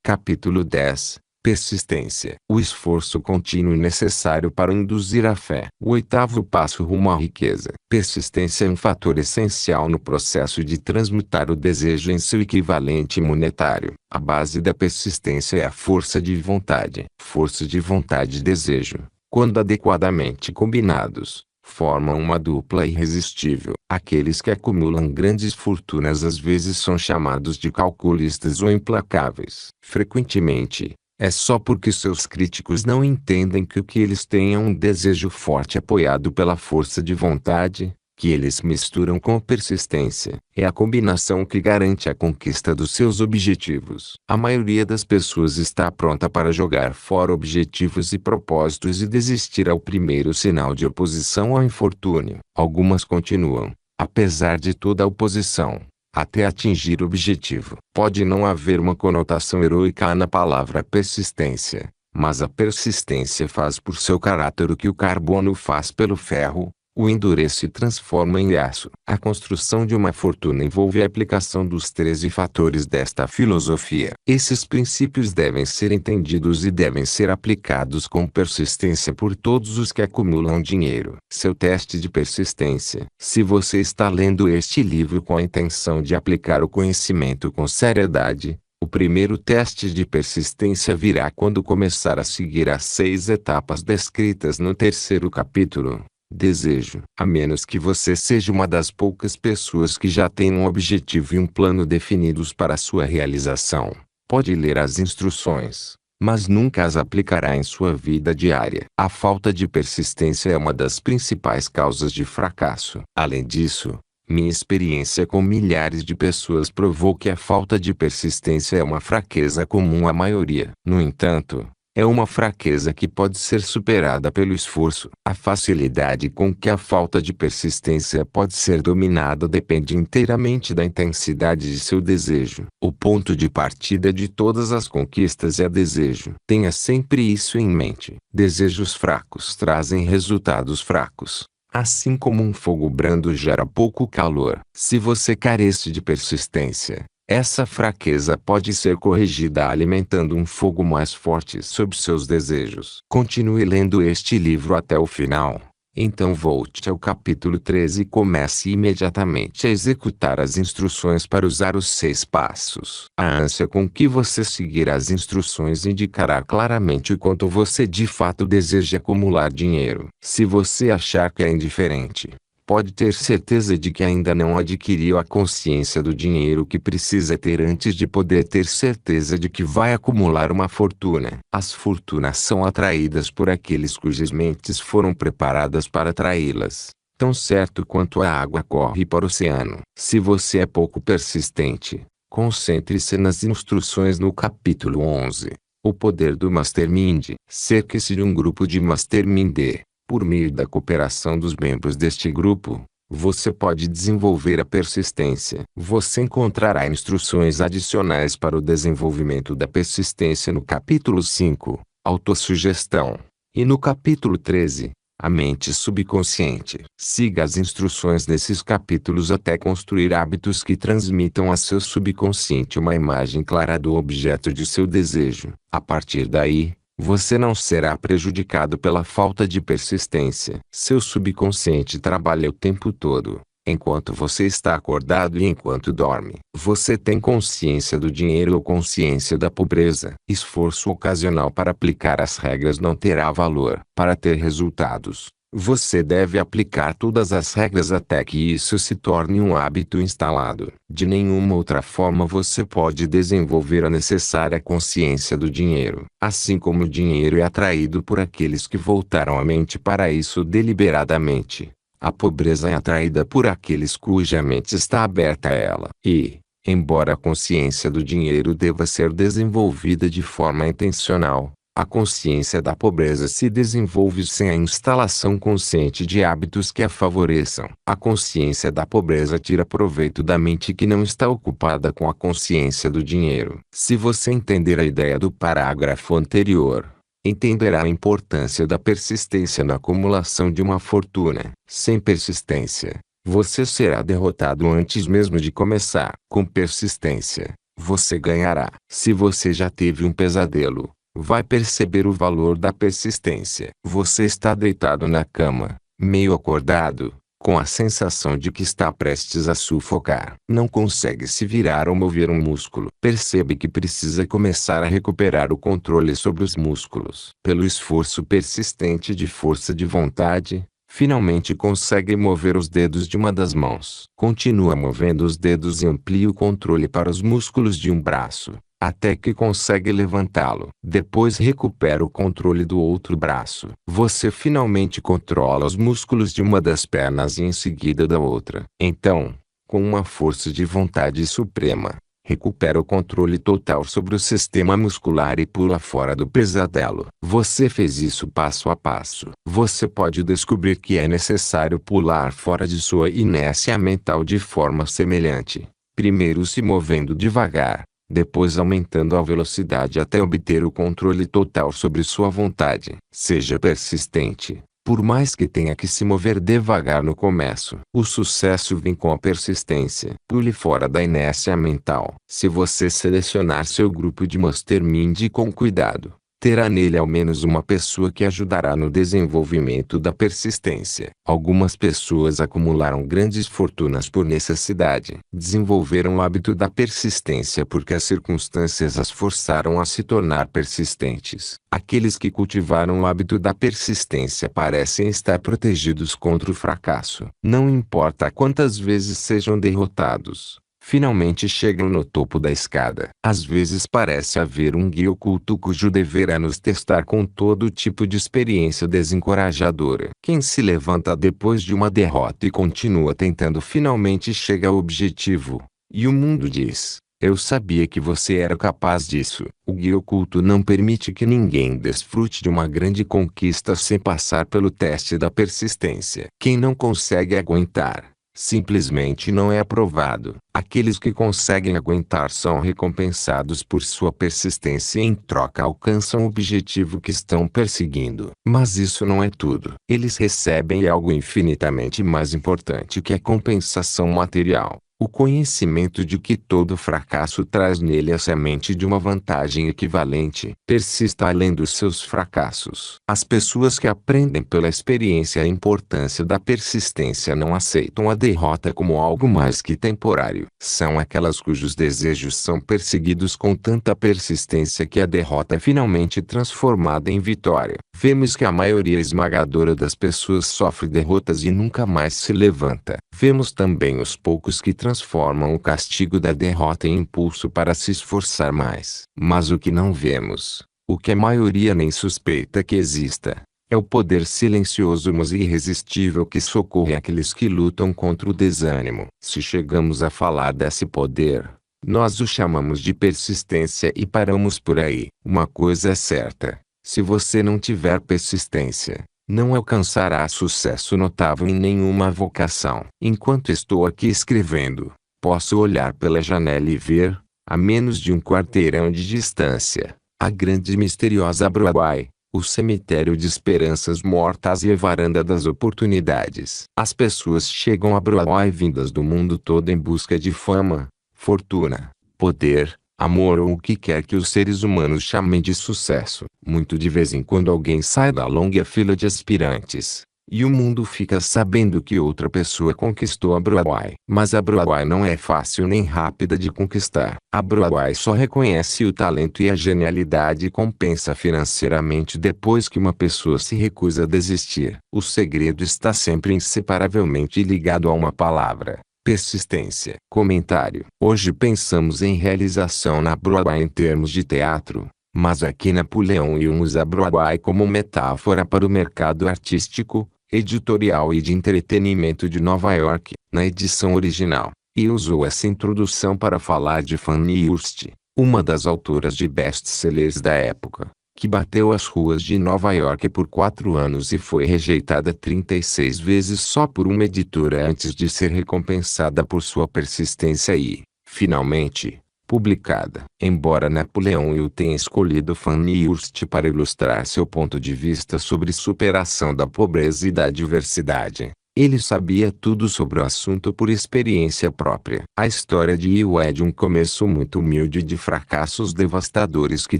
Capítulo 10. Persistência. O esforço contínuo necessário para induzir a fé. O oitavo passo rumo à riqueza. Persistência é um fator essencial no processo de transmutar o desejo em seu equivalente monetário. A base da persistência é a força de vontade. Força de vontade e desejo, quando adequadamente combinados, formam uma dupla irresistível. Aqueles que acumulam grandes fortunas às vezes são chamados de calculistas ou implacáveis. Frequentemente, é só porque seus críticos não entendem que o que eles têm é um desejo forte apoiado pela força de vontade, que eles misturam com persistência. É a combinação que garante a conquista dos seus objetivos. A maioria das pessoas está pronta para jogar fora objetivos e propósitos e desistir ao primeiro sinal de oposição ao infortúnio. Algumas continuam, apesar de toda a oposição, até atingir o objetivo. Pode não haver uma conotação heroica na palavra persistência, mas a persistência faz por seu caráter o que o carbono faz pelo ferro, o endurece e transforma em aço. A construção de uma fortuna envolve a aplicação dos 13 fatores desta filosofia. Esses princípios devem ser entendidos e devem ser aplicados com persistência por todos os que acumulam dinheiro. Seu teste de persistência. Se você está lendo este livro com a intenção de aplicar o conhecimento com seriedade, o primeiro teste de persistência virá quando começar a seguir as 6 etapas descritas no terceiro capítulo. Desejo. A menos que você seja uma das poucas pessoas que já têm um objetivo e um plano definidos para sua realização, pode ler as instruções, mas nunca as aplicará em sua vida diária. A falta de persistência é uma das principais causas de fracasso. Além disso, minha experiência com milhares de pessoas provou que a falta de persistência é uma fraqueza comum à maioria. No entanto, é uma fraqueza que pode ser superada pelo esforço. A facilidade com que a falta de persistência pode ser dominada depende inteiramente da intensidade de seu desejo. O ponto de partida de todas as conquistas é desejo. Tenha sempre isso em mente. Desejos fracos trazem resultados fracos. Assim como um fogo brando gera pouco calor. Se você carece de persistência, essa fraqueza pode ser corrigida alimentando um fogo mais forte sobre seus desejos. Continue lendo este livro até o final. Então volte ao capítulo 13 e comece imediatamente a executar as instruções para usar os 6 passos. A ânsia com que você seguir as instruções indicará claramente o quanto você de fato deseja acumular dinheiro. Se você achar que é indiferente, pode ter certeza de que ainda não adquiriu a consciência do dinheiro que precisa ter antes de poder ter certeza de que vai acumular uma fortuna. As fortunas são atraídas por aqueles cujas mentes foram preparadas para atraí-las, tão certo quanto a água corre para o oceano. Se você é pouco persistente, concentre-se nas instruções no capítulo 11. O poder do Mastermind. Cerque-se de um grupo de Mastermind. Por meio da cooperação dos membros deste grupo, você pode desenvolver a persistência. Você encontrará instruções adicionais para o desenvolvimento da persistência no capítulo 5, Autossugestão, e no capítulo 13, a mente subconsciente. Siga as instruções desses capítulos até construir hábitos que transmitam a seu subconsciente uma imagem clara do objeto de seu desejo. A partir daí, você não será prejudicado pela falta de persistência. Seu subconsciente trabalha o tempo todo, enquanto você está acordado e enquanto dorme. Você tem consciência do dinheiro ou consciência da pobreza. Esforço ocasional para aplicar as regras não terá valor. Para ter resultados, você deve aplicar todas as regras até que isso se torne um hábito instalado. De nenhuma outra forma você pode desenvolver a necessária consciência do dinheiro. Assim como o dinheiro é atraído por aqueles que voltaram a mente para isso deliberadamente, a pobreza é atraída por aqueles cuja mente está aberta a ela. E, embora a consciência do dinheiro deva ser desenvolvida de forma intencional, a consciência da pobreza se desenvolve sem a instalação consciente de hábitos que a favoreçam. A consciência da pobreza tira proveito da mente que não está ocupada com a consciência do dinheiro. Se você entender a ideia do parágrafo anterior, entenderá a importância da persistência na acumulação de uma fortuna. Sem persistência, você será derrotado antes mesmo de começar. Com persistência, você ganhará. Se você já teve um pesadelo, vai perceber o valor da persistência. Você está deitado na cama, meio acordado, com a sensação de que está prestes a sufocar. Não consegue se virar ou mover um músculo. Percebe que precisa começar a recuperar o controle sobre os músculos. Pelo esforço persistente de força de vontade, finalmente consegue mover os dedos de uma das mãos. Continua movendo os dedos e amplia o controle para os músculos de um braço, até que consegue levantá-lo. Depois recupera o controle do outro braço. Você finalmente controla os músculos de uma das pernas e em seguida da outra. Então, com uma força de vontade suprema, recupera o controle total sobre o sistema muscular e pula fora do pesadelo. Você fez isso passo a passo. Você pode descobrir que é necessário pular fora de sua inércia mental de forma semelhante. Primeiro se movendo devagar, depois aumentando a velocidade até obter o controle total sobre sua vontade. Seja persistente, por mais que tenha que se mover devagar no começo. O sucesso vem com a persistência. Pule fora da inércia mental. Se você selecionar seu grupo de mastermind com cuidado, terá nele ao menos uma pessoa que ajudará no desenvolvimento da persistência. Algumas pessoas acumularam grandes fortunas por necessidade. Desenvolveram o hábito da persistência porque as circunstâncias as forçaram a se tornar persistentes. Aqueles que cultivaram o hábito da persistência parecem estar protegidos contra o fracasso. Não importa quantas vezes sejam derrotados, finalmente chegam no topo da escada. Às vezes parece haver um guia oculto cujo dever é nos testar com todo tipo de experiência desencorajadora. Quem se levanta depois de uma derrota e continua tentando finalmente chega ao objetivo. E o mundo diz: eu sabia que você era capaz disso. O guia oculto não permite que ninguém desfrute de uma grande conquista sem passar pelo teste da persistência. Quem não consegue aguentar, simplesmente não é aprovado. Aqueles que conseguem aguentar são recompensados por sua persistência e em troca alcançam o objetivo que estão perseguindo. Mas isso não é tudo. Eles recebem algo infinitamente mais importante que a compensação material. O conhecimento de que todo fracasso traz nele a semente de uma vantagem equivalente. Persista além dos seus fracassos. As pessoas que aprendem pela experiência a importância da persistência não aceitam a derrota como algo mais que temporário. São aquelas cujos desejos são perseguidos com tanta persistência que a derrota é finalmente transformada em vitória. Vemos que a maioria esmagadora das pessoas sofre derrotas e nunca mais se levanta. Vemos também os poucos que transformam o castigo da derrota em impulso para se esforçar mais. Mas o que não vemos, o que a maioria nem suspeita que exista, é o poder silencioso mas irresistível que socorre aqueles que lutam contra o desânimo. Se chegamos a falar desse poder, nós o chamamos de persistência e paramos por aí. Uma coisa é certa: se você não tiver persistência, não alcançará sucesso notável em nenhuma vocação. Enquanto estou aqui escrevendo, posso olhar pela janela e ver, a menos de um quarteirão de distância, a grande e misteriosa Broadway, o cemitério de esperanças mortas e a varanda das oportunidades. As pessoas chegam a Broadway vindas do mundo todo em busca de fama, fortuna, poder, amor ou o que quer que os seres humanos chamem de sucesso. Muito de vez em quando alguém sai da longa fila de aspirantes, e o mundo fica sabendo que outra pessoa conquistou a Broadway. Mas a Broadway não é fácil nem rápida de conquistar. A Broadway só reconhece o talento e a genialidade e compensa financeiramente depois que uma pessoa se recusa a desistir. O segredo está sempre inseparavelmente ligado a uma palavra: persistência. Comentário. Hoje pensamos em realização na Broadway em termos de teatro, mas aqui Napoleão Hill usa a Broadway como metáfora para o mercado artístico, editorial e de entretenimento de Nova York. Na edição original, e usou essa introdução para falar de Fannie Hurst, uma das autoras de best-sellers da época, que bateu as ruas de Nova York por 4 anos e foi rejeitada 36 vezes só por uma editora antes de ser recompensada por sua persistência e, finalmente, publicada. Embora Napoleão Hill tenha escolhido Fannie Hurst para ilustrar seu ponto de vista sobre superação da pobreza e da adversidade, Ele sabia tudo sobre o assunto por experiência própria. A história de Will é de um começo muito humilde de fracassos devastadores que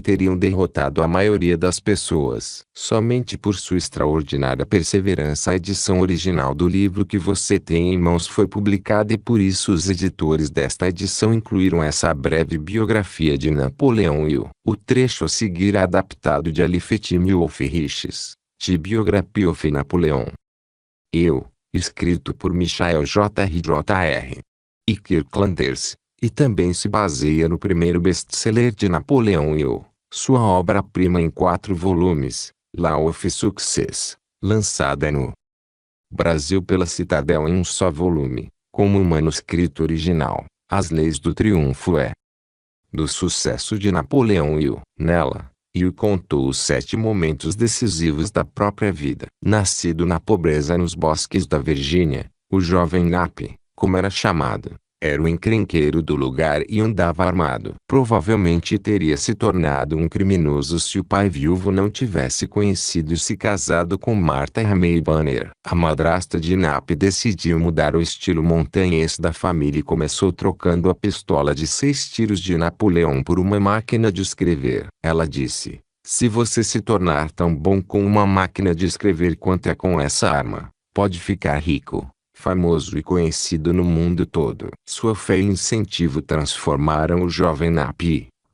teriam derrotado a maioria das pessoas. Somente por sua extraordinária perseverança a edição original do livro que você tem em mãos foi publicada e por isso os editores desta edição incluíram essa breve biografia de Napoleão Hill. O trecho a seguir é adaptado de Alifetime Wolfrichs, de Biography of Napoleon Hill, escrito por Michael J.R. e Kirklanders, e também se baseia no primeiro best-seller de Napoleão Hill, sua obra-prima em 4 volumes, Law of Success, lançada no Brasil pela Citadel em um só volume, como um manuscrito original. As Leis do Triunfo do sucesso de Napoleão Hill. Nela, Hill contou os 7 momentos decisivos da própria vida. Nascido na pobreza nos bosques da Virgínia, o jovem Nap, como era chamado, era o encrenqueiro do lugar e andava armado. Provavelmente teria se tornado um criminoso se o pai viúvo não tivesse conhecido e se casado com Martha Ramey Banner. A madrasta de Nap decidiu mudar o estilo montanhês da família e começou trocando a pistola de 6 tiros de Napoleão por uma máquina de escrever. Ela disse: "Se você se tornar tão bom com uma máquina de escrever quanto é com essa arma, pode ficar rico, famoso e conhecido no mundo todo." Sua fé e incentivo transformaram o jovem Nap.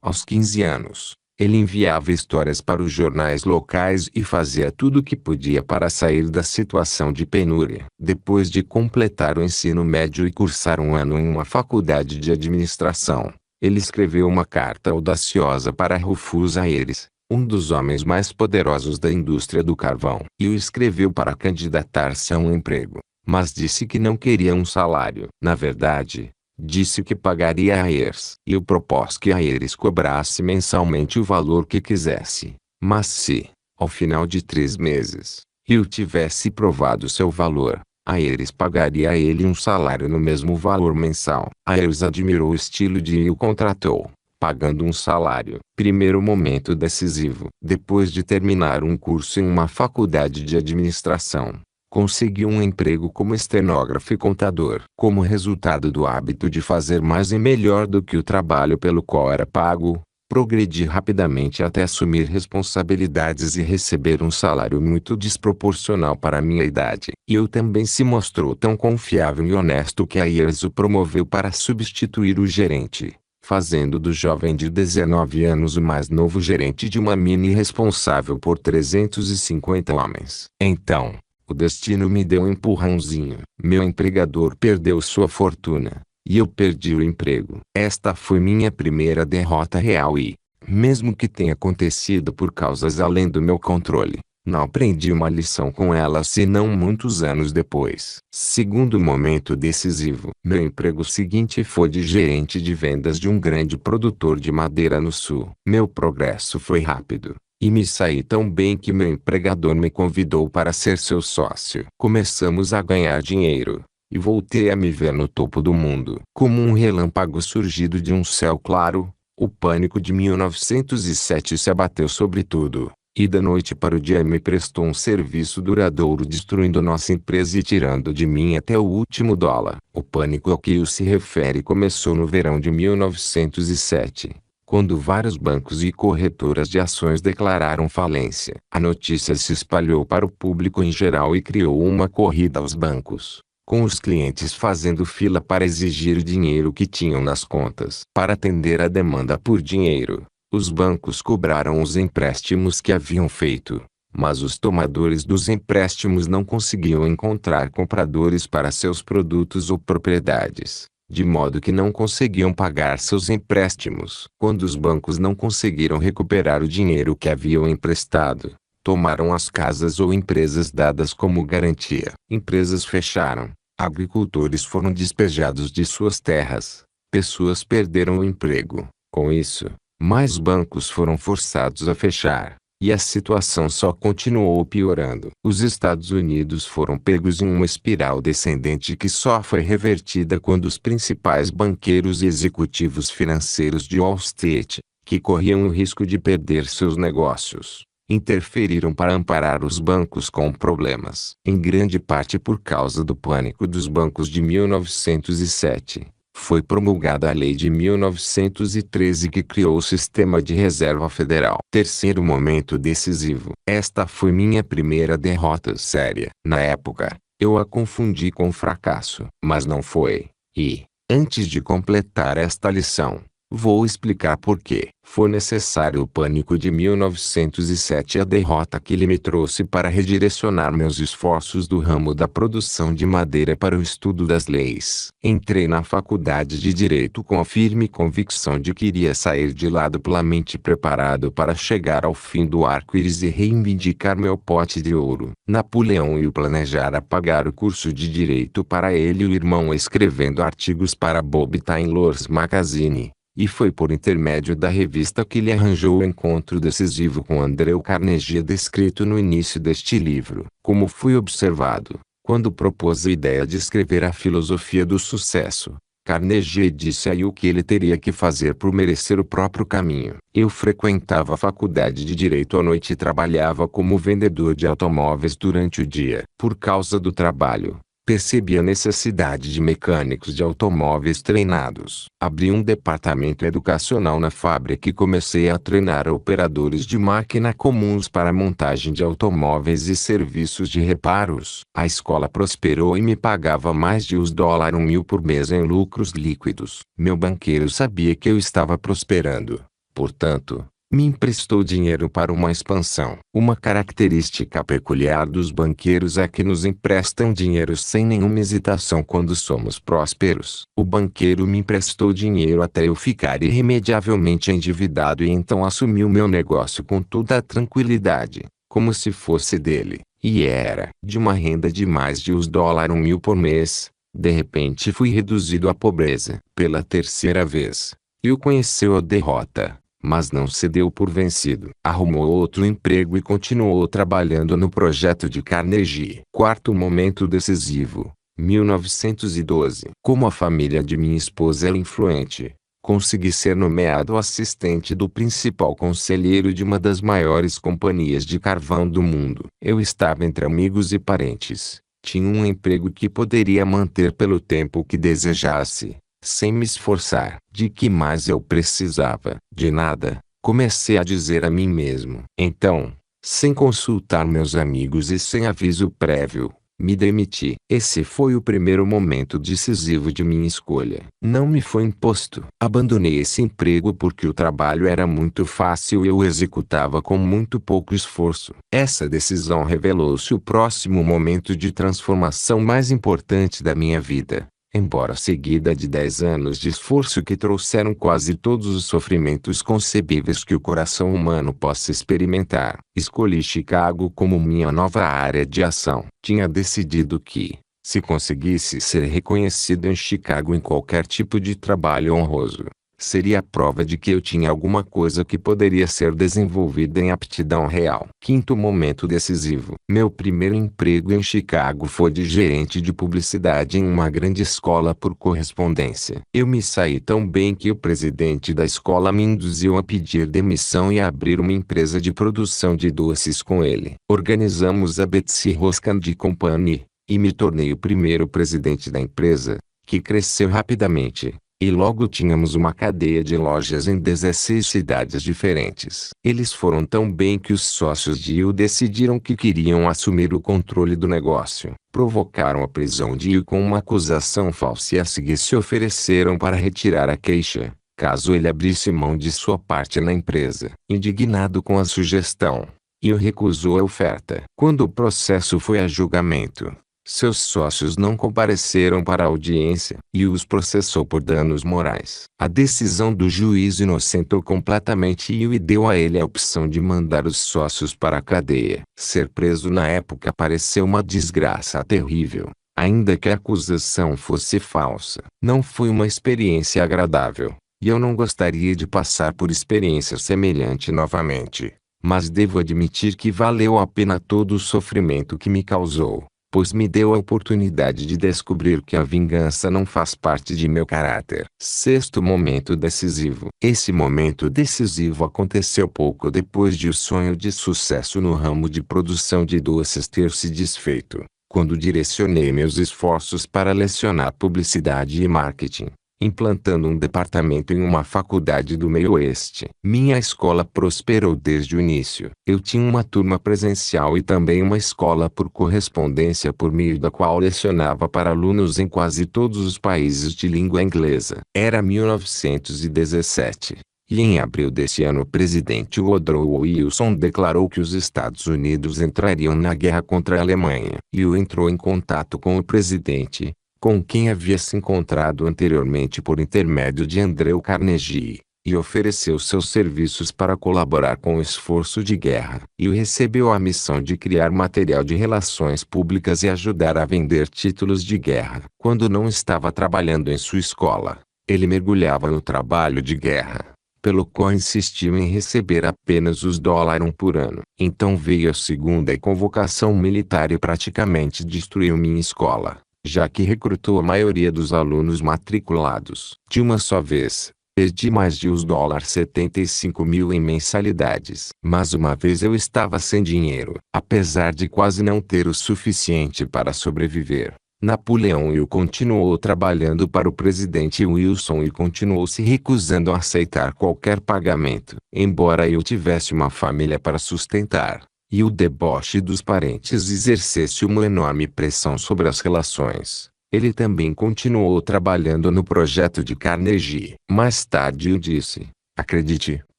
Aos 15 anos, ele enviava histórias para os jornais locais e fazia tudo o que podia para sair da situação de penúria. Depois de completar o ensino médio e cursar um ano em uma faculdade de administração, ele escreveu uma carta audaciosa para Rufus Ayres, um dos homens mais poderosos da indústria do carvão. E o escreveu para candidatar-se a um emprego, mas disse que não queria um salário. Na verdade, disse que pagaria a Ayres. E o propôs que Ayres cobrasse mensalmente o valor que quisesse. Mas se, ao final de 3 meses, Hill tivesse provado seu valor, Ayres pagaria a ele um salário no mesmo valor mensal. Ayres admirou o estilo de Hill e o contratou, pagando um salário. Primeiro momento decisivo. Depois de terminar um curso em uma faculdade de administração, conseguiu um emprego como estenógrafo e contador. Como resultado do hábito de fazer mais e melhor do que o trabalho pelo qual era pago, progredi rapidamente até assumir responsabilidades e receber um salário muito desproporcional para minha idade. E eu também se mostrou tão confiável e honesto que Ayres o promoveu para substituir o gerente, fazendo do jovem de 19 anos o mais novo gerente de uma mini responsável por 350 homens. Então, o destino me deu um empurrãozinho. Meu empregador perdeu sua fortuna, e eu perdi o emprego. Esta foi minha primeira derrota real e, mesmo que tenha acontecido por causas além do meu controle, não aprendi uma lição com ela senão muitos anos depois. Segundo momento decisivo. Meu emprego seguinte foi de gerente de vendas de um grande produtor de madeira no sul. Meu progresso foi rápido, e me saí tão bem que meu empregador me convidou para ser seu sócio. Começamos a ganhar dinheiro, e voltei a me ver no topo do mundo. Como um relâmpago surgido de um céu claro, o pânico de 1907 se abateu sobre tudo, e da noite para o dia me prestou um serviço duradouro destruindo nossa empresa e tirando de mim até o último dólar. O pânico ao que Hill se refere começou no verão de 1907. Quando vários bancos e corretoras de ações declararam falência. A notícia se espalhou para o público em geral e criou uma corrida aos bancos, com os clientes fazendo fila para exigir o dinheiro que tinham nas contas. Para atender a demanda por dinheiro, os bancos cobraram os empréstimos que haviam feito, mas os tomadores dos empréstimos não conseguiam encontrar compradores para seus produtos ou propriedades, de modo que não conseguiam pagar seus empréstimos. Quando os bancos não conseguiram recuperar o dinheiro que haviam emprestado, tomaram as casas ou empresas dadas como garantia. Empresas fecharam, agricultores foram despejados de suas terras, pessoas perderam o emprego. Com isso, mais bancos foram forçados a fechar, e a situação só continuou piorando. Os Estados Unidos foram pegos em uma espiral descendente que só foi revertida quando os principais banqueiros e executivos financeiros de Wall Street, que corriam o risco de perder seus negócios, interferiram para amparar os bancos com problemas. Em grande parte por causa do pânico dos bancos de 1907, foi promulgada a Lei de 1913 que criou o Sistema de Reserva Federal. Terceiro momento decisivo. Esta foi minha primeira derrota séria. Na época, eu a confundi com fracasso. Mas não foi. E, antes de completar esta lição, vou explicar por quê. Foi necessário o pânico de 1907 e a derrota que ele me trouxe para redirecionar meus esforços do ramo da produção de madeira para o estudo das leis. Entrei na faculdade de Direito com a firme convicção de que iria sair de lá duplamente preparado para chegar ao fim do arco-íris e reivindicar meu pote de ouro. Napoleão e o planejara pagar o curso de Direito para ele e o irmão escrevendo artigos para Bob Taylor's Magazine. E foi por intermédio da revista que ele arranjou o encontro decisivo com Andrew Carnegie descrito no início deste livro. Como fui observado, quando propôs a ideia de escrever a filosofia do sucesso, Carnegie disse aí o que ele teria que fazer por merecer o próprio caminho. Eu frequentava a faculdade de Direito à noite e trabalhava como vendedor de automóveis durante o dia. Por causa do trabalho, percebi a necessidade de mecânicos de automóveis treinados. Abri um departamento educacional na fábrica e comecei a treinar operadores de máquina comuns para montagem de automóveis e serviços de reparos. A escola prosperou e me pagava mais de $1.000 por mês em lucros líquidos. Meu banqueiro sabia que eu estava prosperando. Portanto, me emprestou dinheiro para uma expansão. Uma característica peculiar dos banqueiros é que nos emprestam dinheiro sem nenhuma hesitação quando somos prósperos. O banqueiro me emprestou dinheiro até eu ficar irremediavelmente endividado e então assumiu meu negócio com toda a tranquilidade, como se fosse dele. E era de uma renda de mais de $1.000 por mês. De repente fui reduzido à pobreza. Pela terceira vez, eu conheceu a derrota, mas não se deu por vencido. Arrumou outro emprego e continuou trabalhando no projeto de Carnegie. Quarto momento decisivo, 1912. Como a família de minha esposa era influente, consegui ser nomeado assistente do principal conselheiro de uma das maiores companhias de carvão do mundo. Eu estava entre amigos e parentes. Tinha um emprego que poderia manter pelo tempo que desejasse, sem me esforçar. De que mais eu precisava? De nada, comecei a dizer a mim mesmo. Então, sem consultar meus amigos e sem aviso prévio, me demiti. Esse foi o primeiro momento decisivo de minha escolha. Não me foi imposto. Abandonei esse emprego porque o trabalho era muito fácil e eu executava com muito pouco esforço. Essa decisão revelou-se o próximo momento de transformação mais importante da minha vida. Embora seguida de 10 anos de esforço que trouxeram quase todos os sofrimentos concebíveis que o coração humano possa experimentar, escolhi Chicago como minha nova área de ação. Tinha decidido que, se conseguisse ser reconhecido em Chicago em qualquer tipo de trabalho honroso, seria a prova de que eu tinha alguma coisa que poderia ser desenvolvida em aptidão real. Quinto momento decisivo. Meu primeiro emprego em Chicago foi de gerente de publicidade em uma grande escola por correspondência. Eu me saí tão bem que o presidente da escola me induziu a pedir demissão e a abrir uma empresa de produção de doces com ele. Organizamos a Betsy Ross Candy Company, e me tornei o primeiro presidente da empresa, que cresceu rapidamente. E logo tínhamos uma cadeia de lojas em 16 cidades diferentes. Eles foram tão bem que os sócios de Hill decidiram que queriam assumir o controle do negócio. Provocaram a prisão de Hill com uma acusação falsa e a seguir se ofereceram para retirar a queixa, caso ele abrisse mão de sua parte na empresa. Indignado com a sugestão, Hill recusou a oferta. Quando o processo foi a julgamento, seus sócios não compareceram para a audiência e os processou por danos morais. A decisão do juiz inocentou completamente e deu a ele a opção de mandar os sócios para a cadeia. Ser preso na época pareceu uma desgraça terrível, ainda que a acusação fosse falsa. Não foi uma experiência agradável, e eu não gostaria de passar por experiência semelhante novamente. Mas devo admitir que valeu a pena todo o sofrimento que me causou, pois me deu a oportunidade de descobrir que a vingança não faz parte de meu caráter. Sexto momento decisivo. Esse momento decisivo aconteceu pouco depois de o sonho de sucesso no ramo de produção de doces ter se desfeito, quando direcionei meus esforços para lecionar publicidade e marketing, implantando um departamento em uma faculdade do meio-oeste. Minha escola prosperou desde o início. Eu tinha uma turma presencial e também uma escola por correspondência por meio da qual lecionava para alunos em quase todos os países de língua inglesa. Era 1917. E em abril desse ano o presidente Woodrow Wilson declarou que os Estados Unidos entrariam na guerra contra a Alemanha. E entrou em contato com o presidente, com quem havia se encontrado anteriormente por intermédio de Andrew Carnegie, e ofereceu seus serviços para colaborar com o esforço de guerra. E recebeu a missão de criar material de relações públicas e ajudar a vender títulos de guerra. Quando não estava trabalhando em sua escola, ele mergulhava no trabalho de guerra, pelo qual insistiu em receber apenas os $1 por ano. Então veio a segunda convocação militar e praticamente destruiu minha escola, já que recrutou a maioria dos alunos matriculados. De uma só vez, perdi mais de os $75.000 em mensalidades. Mas uma vez eu estava sem dinheiro. Apesar de quase não ter o suficiente para sobreviver, Napoleão Hill continuou trabalhando para o presidente Wilson e continuou se recusando a aceitar qualquer pagamento. Embora eu tivesse uma família para sustentar, e o deboche dos parentes exercesse uma enorme pressão sobre as relações, ele também continuou trabalhando no projeto de Carnegie. Mais tarde eu disse: acredite,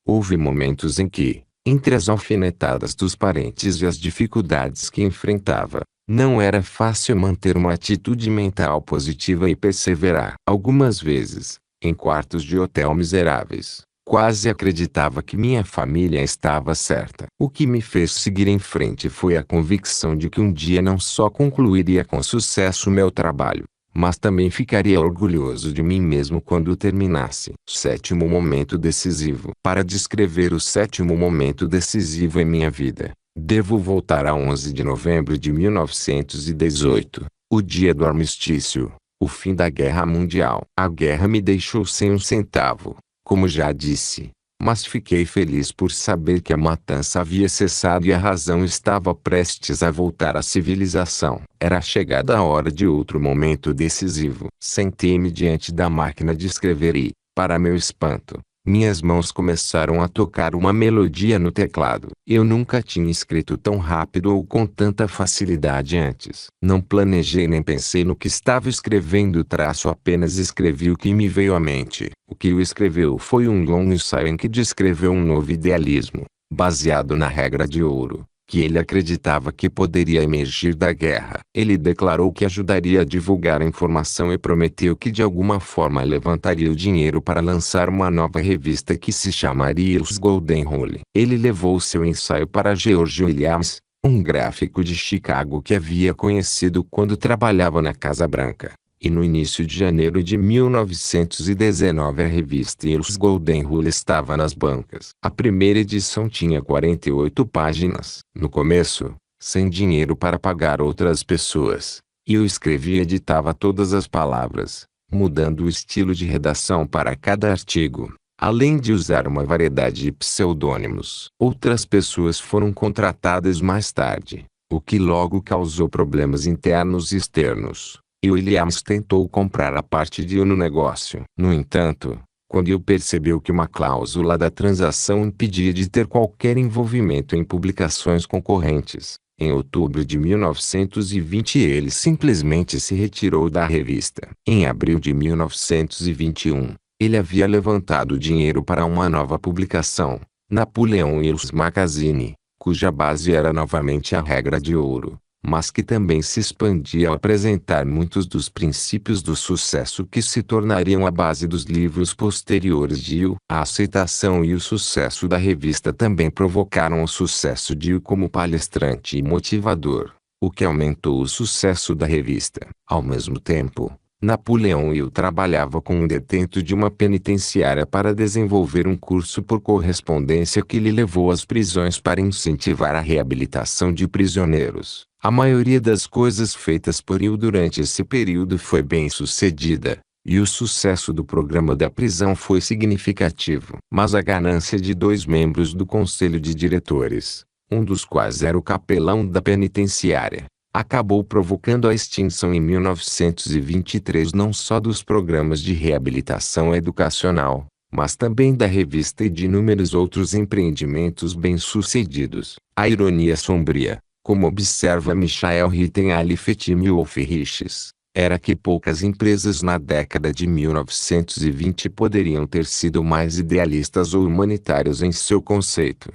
houve momentos em que, entre as alfinetadas dos parentes e as dificuldades que enfrentava, não era fácil manter uma atitude mental positiva e perseverar. Algumas vezes, em quartos de hotel miseráveis, quase acreditava que minha família estava certa. O que me fez seguir em frente foi a convicção de que um dia não só concluiria com sucesso meu trabalho, mas também ficaria orgulhoso de mim mesmo quando terminasse. Sétimo momento decisivo. Para descrever o sétimo momento decisivo em minha vida, devo voltar a 11 de novembro de 1918, o dia do armistício, o fim da Guerra Mundial. A guerra me deixou sem um centavo, como já disse, mas fiquei feliz por saber que a matança havia cessado e a razão estava prestes a voltar à civilização. Era chegada a hora de outro momento decisivo. Sentei-me diante da máquina de escrever e, para meu espanto, minhas mãos começaram a tocar uma melodia no teclado. Eu nunca tinha escrito tão rápido ou com tanta facilidade antes. Não planejei nem pensei no que estava escrevendo, apenas escrevi o que me veio à mente. O que o escreveu foi um longo ensaio em que descreveu um novo idealismo, baseado na regra de ouro, que ele acreditava que poderia emergir da guerra. Ele declarou que ajudaria a divulgar a informação e prometeu que de alguma forma levantaria o dinheiro para lançar uma nova revista que se chamaria Os Golden Rule. Ele levou seu ensaio para George Williams, um gráfico de Chicago que havia conhecido quando trabalhava na Casa Branca. E no início de janeiro de 1919 a revista Os Golden Rule estava nas bancas. A primeira edição tinha 48 páginas. No começo, sem dinheiro para pagar outras pessoas, eu escrevia e editava todas as palavras, mudando o estilo de redação para cada artigo, além de usar uma variedade de pseudônimos. Outras pessoas foram contratadas mais tarde, o que logo causou problemas internos e externos. E Williams tentou comprar a parte de no negócio. No entanto, quando ele percebeu que uma cláusula da transação impedia de ter qualquer envolvimento em publicações concorrentes, em outubro de 1920 ele simplesmente se retirou da revista. Em abril de 1921, ele havia levantado dinheiro para uma nova publicação, Napoleão Hill's Magazine, cuja base era novamente a regra de ouro, mas que também se expandia ao apresentar muitos dos princípios do sucesso que se tornariam a base dos livros posteriores de Hill. A aceitação e o sucesso da revista também provocaram o sucesso de Hill como palestrante e motivador, o que aumentou o sucesso da revista. Ao mesmo tempo, Napoleão Hill trabalhava com um detento de uma penitenciária para desenvolver um curso por correspondência que lhe levou às prisões para incentivar a reabilitação de prisioneiros. A maioria das coisas feitas por Will durante esse período foi bem sucedida, e o sucesso do programa da prisão foi significativo. Mas a ganância de 2 membros do conselho de diretores, um dos quais era o capelão da penitenciária, acabou provocando a extinção em 1923 não só dos programas de reabilitação educacional, mas também da revista e de inúmeros outros empreendimentos bem-sucedidos. A ironia sombria, como observa Michael Rittenali-Fetim e Wolf Riches, era que poucas empresas na década de 1920 poderiam ter sido mais idealistas ou humanitários em seu conceito.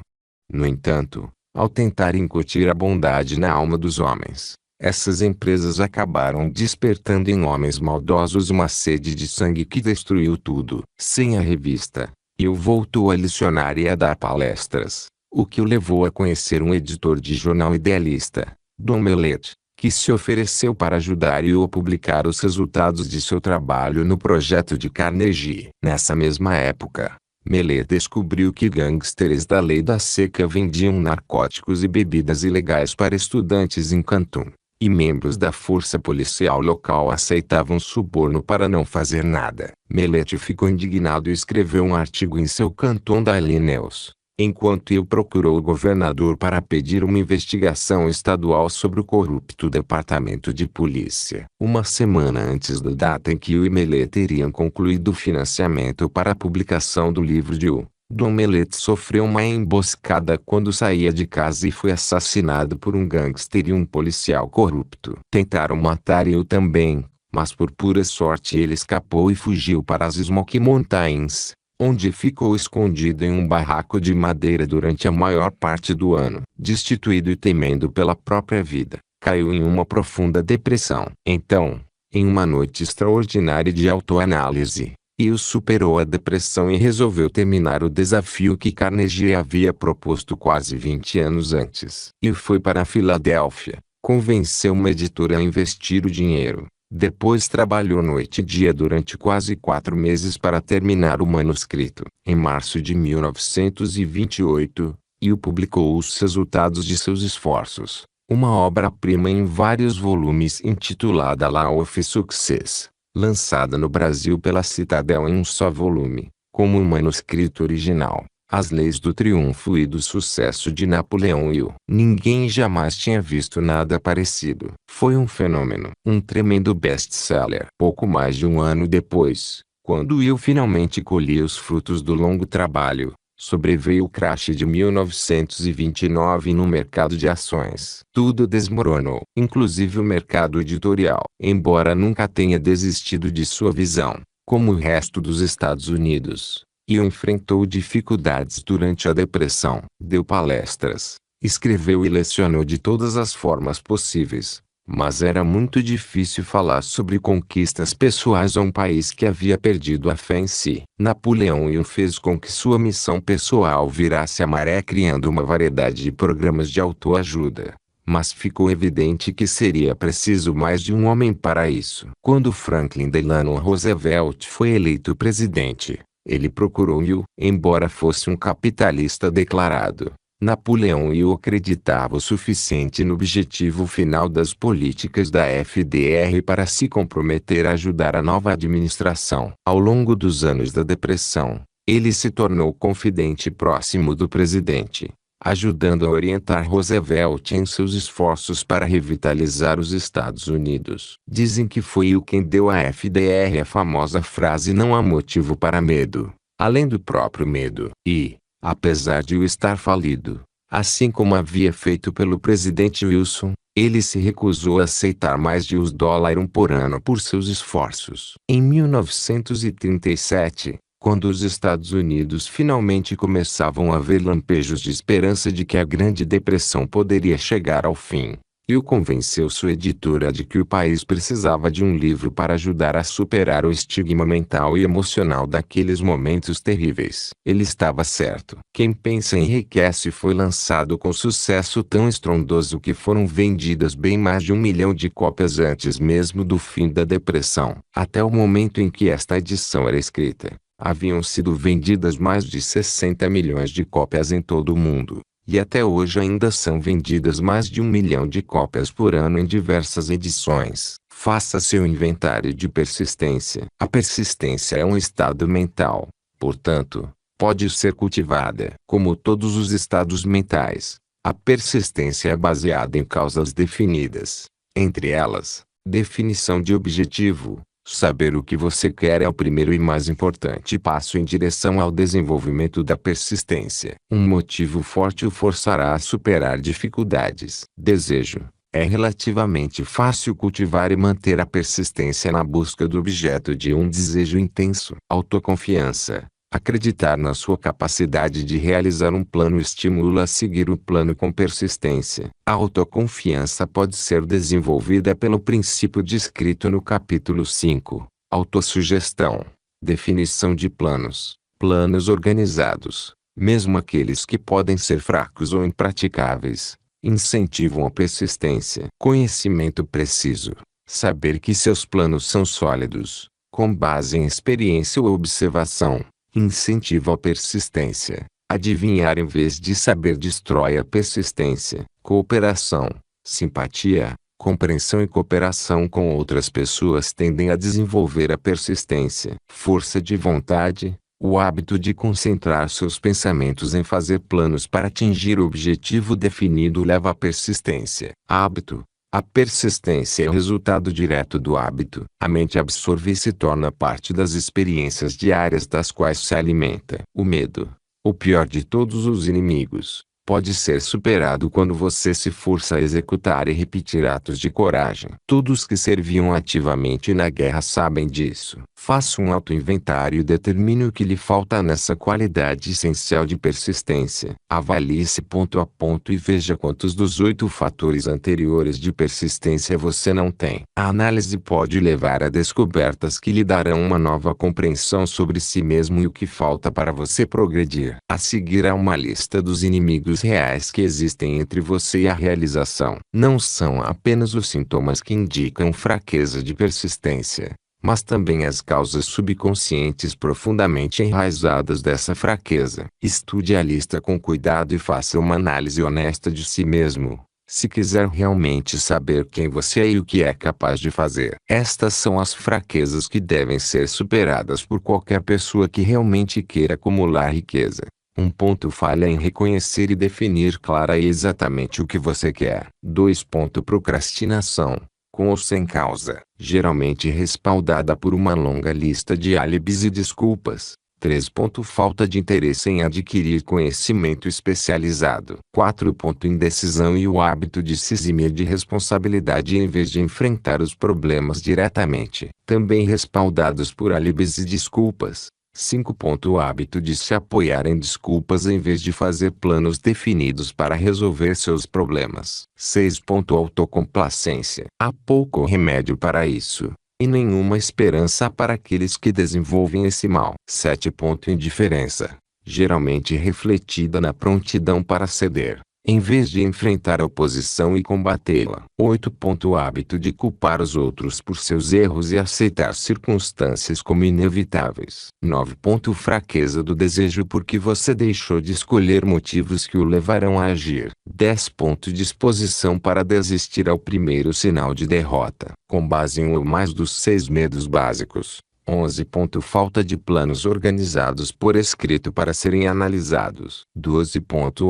No entanto, ao tentar incutir a bondade na alma dos homens, essas empresas acabaram despertando em homens maldosos uma sede de sangue que destruiu tudo. Sem a revista, Will voltou a lecionar e a dar palestras, o que o levou a conhecer um editor de jornal idealista, Don Mellett, que se ofereceu para ajudar Will a publicar os resultados de seu trabalho no projeto de Carnegie. Nessa mesma época, Mellett descobriu que gangsters da lei da seca vendiam narcóticos e bebidas ilegais para estudantes em Canton, e membros da força policial local aceitavam suborno para não fazer nada. Mellett ficou indignado e escreveu um artigo em seu Canton Daily News, enquanto Will procurou o governador para pedir uma investigação estadual sobre o corrupto departamento de polícia. Uma semana antes da data em que Will e Mellett teriam concluído o financiamento para a publicação do livro de Will, Don Mellett sofreu uma emboscada quando saía de casa e foi assassinado por um gangster e um policial corrupto. Tentaram matar Will também, mas por pura sorte ele escapou e fugiu para as Smoky Mountains, onde ficou escondido em um barraco de madeira durante a maior parte do ano. Destituído e temendo pela própria vida, caiu em uma profunda depressão. Então, em uma noite extraordinária de autoanálise, Will superou a depressão e resolveu terminar o desafio que Carnegie havia proposto quase 20 anos antes. Will foi para a Filadélfia, convenceu uma editora a investir o dinheiro. Depois trabalhou noite e dia durante quase 4 meses para terminar o manuscrito. Em março de 1928, Will publicou os resultados de seus esforços, uma obra-prima em vários volumes intitulada Law of Success, lançada no Brasil pela Citadel em um só volume, como um manuscrito original. As Leis do Triunfo e do Sucesso de Napoleão Hill. Ninguém jamais tinha visto nada parecido. Foi um fenômeno. Um tremendo best-seller. Pouco mais de um ano depois, quando Will finalmente colhia os frutos do longo trabalho, sobreveio o crash de 1929 no mercado de ações. Tudo desmoronou, inclusive o mercado editorial. Embora nunca tenha desistido de sua visão, como o resto dos Estados Unidos, Will enfrentou dificuldades durante a depressão. Deu palestras, escreveu e lecionou de todas as formas possíveis, mas era muito difícil falar sobre conquistas pessoais a um país que havia perdido a fé em si. Napoleão Hill fez com que sua missão pessoal virasse a maré criando uma variedade de programas de autoajuda, mas ficou evidente que seria preciso mais de um homem para isso. Quando Franklin Delano Roosevelt foi eleito presidente, ele procurou Will. Embora fosse um capitalista declarado, Napoleão Hill acreditava o suficiente no objetivo final das políticas da FDR para se comprometer a ajudar a nova administração. Ao longo dos anos da depressão, ele se tornou confidente próximo do presidente, ajudando a orientar Roosevelt em seus esforços para revitalizar os Estados Unidos. Dizem que foi Will quem deu à FDR a famosa frase "não há motivo para medo, além do próprio medo", e, apesar de Will estar falido, assim como havia feito pelo presidente Wilson, ele se recusou a aceitar mais de $1 por ano por seus esforços. Em 1937, quando os Estados Unidos finalmente começavam a ver lampejos de esperança de que a Grande Depressão poderia chegar ao fim, Will convenceu sua editora de que o país precisava de um livro para ajudar a superar o estigma mental e emocional daqueles momentos terríveis. Ele estava certo. Quem Pensa Enriquece foi lançado com sucesso tão estrondoso que foram vendidas bem mais de 1 milhão de cópias antes mesmo do fim da Depressão. Até o momento em que esta edição era escrita, haviam sido vendidas mais de 60 milhões de cópias em todo o mundo, e até hoje ainda são vendidas mais de 1 milhão de cópias por ano em diversas edições. Faça seu inventário de persistência. A persistência é um estado mental, portanto, pode ser cultivada. Como todos os estados mentais, a persistência é baseada em causas definidas. Entre elas, definição de objetivo. Saber o que você quer é o primeiro e mais importante passo em direção ao desenvolvimento da persistência. Um motivo forte o forçará a superar dificuldades. Desejo. É relativamente fácil cultivar e manter a persistência na busca do objeto de um desejo intenso. Autoconfiança. Acreditar na sua capacidade de realizar um plano estimula a seguir o plano com persistência. A autoconfiança pode ser desenvolvida pelo princípio descrito no capítulo 5, autossugestão. Definição de planos. Planos organizados, mesmo aqueles que podem ser fracos ou impraticáveis, incentivam a persistência. Conhecimento preciso. Saber que seus planos são sólidos, com base em experiência ou observação, incentiva a persistência. Adivinhar em vez de saber destrói a persistência. Cooperação, simpatia, compreensão e cooperação com outras pessoas tendem a desenvolver a persistência. Força de vontade. O hábito de concentrar seus pensamentos em fazer planos para atingir o objetivo definido leva à persistência. Hábito. A persistência é o resultado direto do hábito. A mente absorve e se torna parte das experiências diárias das quais se alimenta. O medo, o pior de todos os inimigos, pode ser superado quando você se força a executar e repetir atos de coragem. Todos que serviam ativamente na guerra sabem disso. Faça um autoinventário e determine o que lhe falta nessa qualidade essencial de persistência. Avalie-se ponto a ponto e veja quantos dos 8 fatores anteriores de persistência você não tem. A análise pode levar a descobertas que lhe darão uma nova compreensão sobre si mesmo e o que falta para você progredir. A seguir há uma lista dos inimigos reais que existem entre você e a realização. Não são apenas os sintomas que indicam fraqueza de persistência, mas também as causas subconscientes profundamente enraizadas dessa fraqueza. Estude a lista com cuidado e faça uma análise honesta de si mesmo, se quiser realmente saber quem você é e o que é capaz de fazer. Estas são as fraquezas que devem ser superadas por qualquer pessoa que realmente queira acumular riqueza. Um ponto falha em reconhecer e definir clara e exatamente o que você quer. 2. Procrastinação, com ou sem causa, geralmente respaldada por uma longa lista de álibis e desculpas. 3. Falta de interesse em adquirir conhecimento especializado. 4. Indecisão e o hábito de se eximir de responsabilidade em vez de enfrentar os problemas diretamente, também respaldados por álibis e desculpas. 5. O hábito de se apoiar em desculpas em vez de fazer planos definidos para resolver seus problemas. 6. Autocomplacência. Há pouco remédio para isso, e nenhuma esperança para aqueles que desenvolvem esse mal. 7. Indiferença, geralmente refletida na prontidão para ceder, em vez de enfrentar a oposição e combatê-la. 8. Hábito de culpar os outros por seus erros e aceitar circunstâncias como inevitáveis. 9. Fraqueza do desejo porque você deixou de escolher motivos que o levarão a agir. 10. Disposição para desistir ao primeiro sinal de derrota, com base em um ou mais dos 6 medos básicos. 11. Falta de planos organizados por escrito para serem analisados. 12.